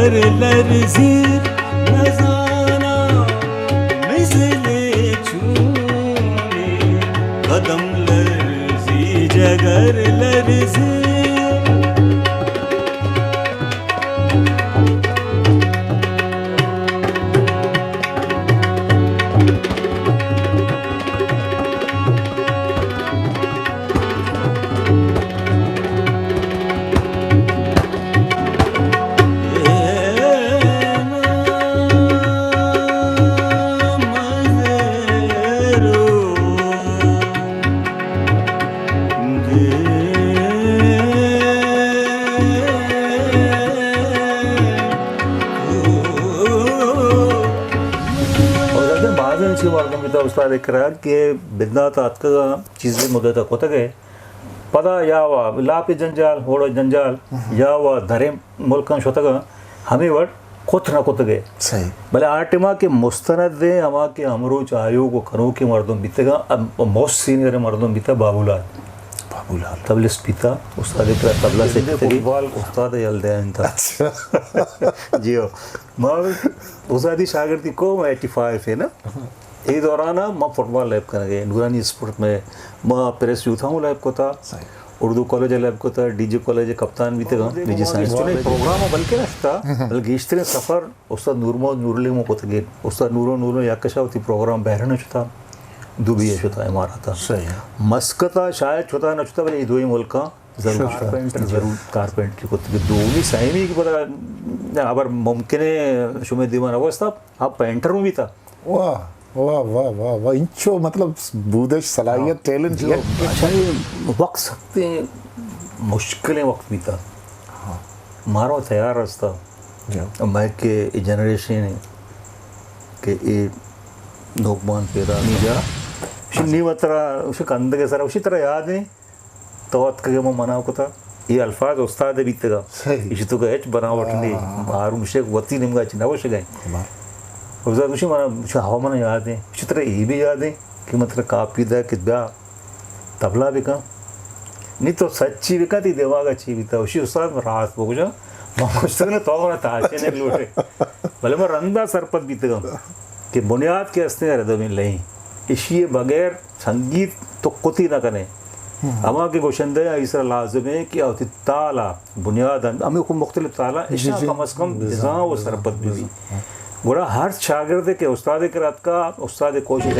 जगर लर्जी नजाना मिसले छूने कदम लर्जी जगर लर्जी उस्ताद इकरार के बिदनात आतका चीज़ें मुद्दत कोतगे पदा यावा लापि जंजाल होड़ो जंजाल यावा धरे मुल्कन शोतगा हमें वट कोत ना कोतगे सही भले आर्टिमा के मुस्तनद दे अमा के अमरो चायो को करो के मर्दों बीतेगा अब मोस्ट सीनियर मर्दों बीता बाबूलाल तबलिस्ट पीता उस्ताद इकरार तबला से फुटबॉल उस्ताद यलदे इनका जियो मां उस्तादी शागिर्दी को 85 है ना ये दौरान मैं फुटबॉल लैब कर गए नूरानी स्पोर्ट में मैं प्रेस यूथ हूँ लैब को था उर्दू कॉलेज लैब को था डीजे कॉलेज कप्तान भी थे डीजे साइंस को नहीं प्रोग्राम बल्कि नशता बल्कि इश्तरे सफ़र उस्ताद नूरमोद नूरलीमो को थे उस्ताद नूरो याकशा होती प्रोग्राम बहरन छुता दुबई छुता इमारत मस्कता शायद छुता न छुता बल्कि दो ही मुल्क का जरूर कारपेंट्री को दो भी साइमी की पता अगर मुमकिन है शुमे दीवान अवस्था आप पेंटर हूँ भी था वाह वाह वाह वाह वाह इंचो मतलब बूदश सलाहियत टैलेंट जो अच्छा ये वक्त सकते मुश्किलें वक्त भी था मारो तैयार रास्ता मैं के जनरेशन है कि ये नोकमान पैदा नहीं जा नहीं मतरा उसे कंध के सर उसी तरह याद है तो अत के मैं मना को था ये अल्फाज उस्ताद बीतेगा इसी तो का एच बनावट नहीं मारू शेख वती निमगा चिना वो शेख उस्ताद मुझे मना हवा मना याद है इसी तरह ये भी याद है कि मतलब कापीदा कि ब्या तबला भी का नहीं तो सच्ची भी का थी देवागा अच्छी भी था उसी उस्ताद रात वो कुछ कुछ तक ने तो ना ताचे ने लूटे भले मैं रंदा सरपत बीतेगा कि बुनियाद के असने रदो में नहीं इसी बगैर संगीत तो कुछ ही ना करें अमा के गोशंदे इसरा लाज़िम है कि अति ताला बुनियाद हमें को मुख्तलिफ ताला इशा कम अज़ कम निज़ाम व सरपत भी गोरा हर शागिर्द के उस्ताद किरात का उस्ताद कोशिश